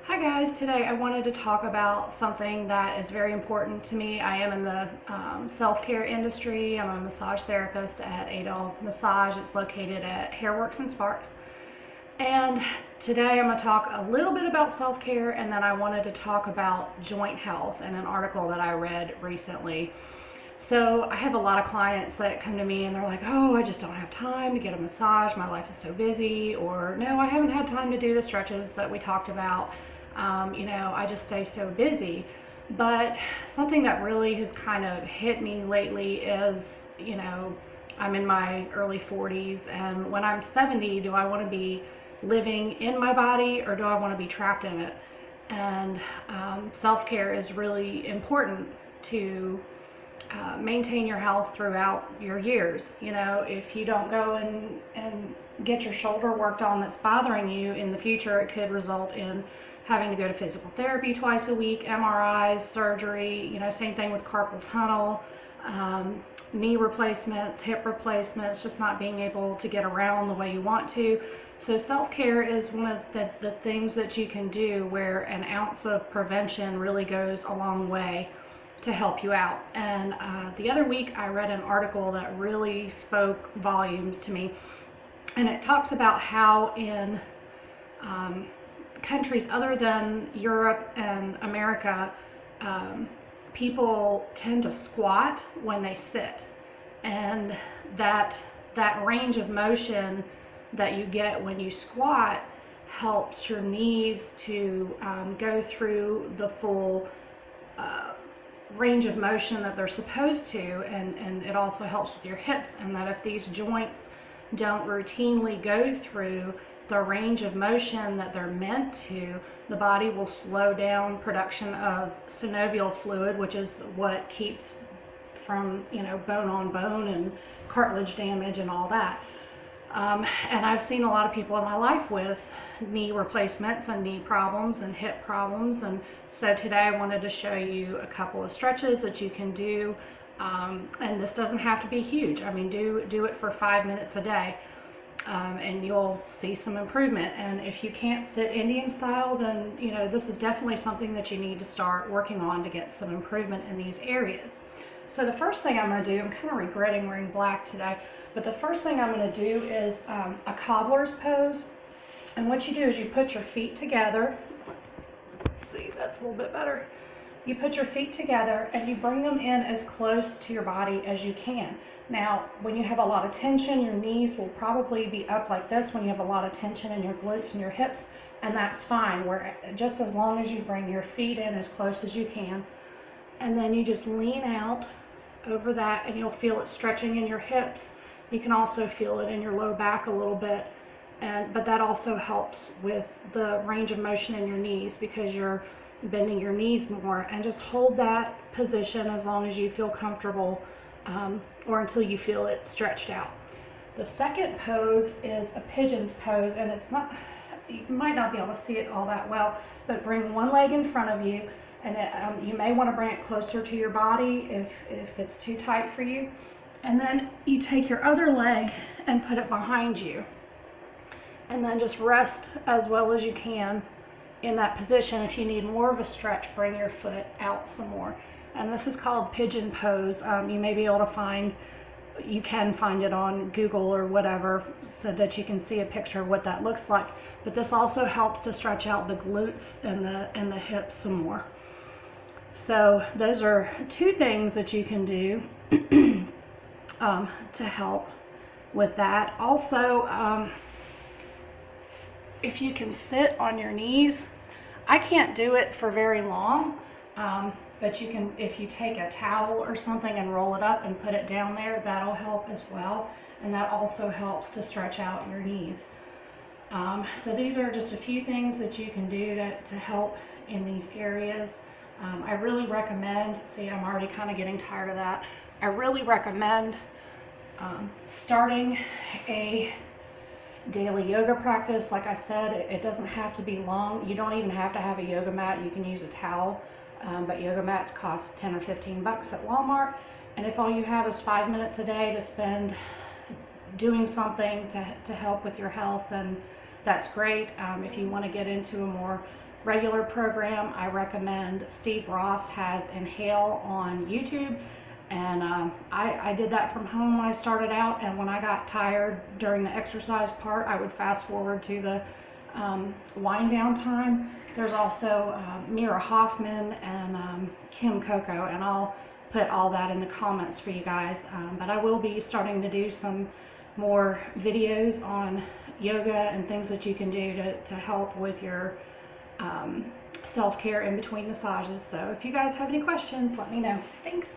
Hi guys, today I wanted to talk about something that is very important to me. I am in the self-care industry. I'm a massage therapist at Adel Massage. It's located at Hairworks and Sparks. And today I'm going to talk a little bit about self-care, and then I wanted to talk about joint health and an article that I read recently. So I have a lot of clients that come to me and they're like, oh, I just don't have time to get a massage. My life is so busy. Or no, I haven't had time to do the stretches that we talked about. I just stay so busy. But something that really has kind of hit me lately is, I'm in my early 40s, and when I'm 70, do I want to be living in my body or do I want to be trapped in it? And self-care is really important to maintain your health throughout your years. If you don't go and get your shoulder worked on that's bothering you in the future, it could result in having to go to physical therapy twice a week, MRIs, surgery, same thing with carpal tunnel, knee replacements, hip replacements, just not being able to get around the way you want to. So self-care is one of the things that you can do where an ounce of prevention really goes a long way to help you out. And the other week I read an article that really spoke volumes to me, and it talks about how in countries other than Europe and America, people tend to squat when they sit, and that range of motion that you get when you squat helps your knees to go through the full range of motion that they're supposed to, and it also helps with your hips, and that if these joints don't routinely go through the range of motion that they're meant to, the body will slow down production of synovial fluid, which is what keeps from bone on bone and cartilage damage and all that. And I've seen a lot of people in my life with knee replacements and knee problems and hip problems, and so today I wanted to show you a couple of stretches that you can do, and this doesn't have to be huge. I mean, do it for 5 minutes a day, and you'll see some improvement. And if you can't sit Indian style, then this is definitely something that you need to start working on to get some improvement in these areas. So the first thing I'm going to do, I'm kind of regretting wearing black today, but the first thing I'm going to do is a cobbler's pose. And what you do is you put your feet together. Let's see, that's a little bit better. You put your feet together and you bring them in as close to your body as you can. Now, when you have a lot of tension, your knees will probably be up like this when you have a lot of tension in your glutes and your hips, and that's fine. Just as long as you bring your feet in as close as you can, and then you just lean out over that, and you'll feel it stretching in your hips. You can also feel it in your low back a little bit, but that also helps with the range of motion in your knees because you're bending your knees more. And just hold that position as long as you feel comfortable, or until you feel it stretched out. The second pose is a pigeon's pose, and you might not be able to see it all that well, but bring one leg in front of you, and you may want to bring it closer to your body if it's too tight for you. And then you take your other leg and put it behind you, and then just rest as well as you can in that position. If you need more of a stretch, bring your foot out some more. And this is called pigeon pose. You may be able to you can find it on Google or whatever, so that you can see a picture of what that looks like. But this also helps to stretch out the glutes and the hips some more. So those are two things that you can do to help with that. Also, if you can sit on your knees, I can't do it for very long, but you can, if you take a towel or something and roll it up and put it down there, that'll help as well, and that also helps to stretch out your knees. So these are just a few things that you can do to help in these areas. I really recommend, see, I'm already kind of getting tired of that. I really recommend starting a daily yoga practice. Like I said, it doesn't have to be long. You don't even have to have a yoga mat. You can use a towel, but yoga mats cost 10 or 15 bucks at Walmart. And if all you have is 5 minutes a day to spend doing something to help with your health, then that's great. If you want to get into a more regular program, I recommend Steve Ross has Inhale on YouTube. And I did that from home when I started out, and when I got tired during the exercise part, I would fast forward to the wind down time. There's also Mira Hoffman and Kim Coco, and I'll put all that in the comments for you guys. But I will be starting to do some more videos on yoga and things that you can do to help with your self-care in between massages. So if you guys have any questions, let me know. Thanks.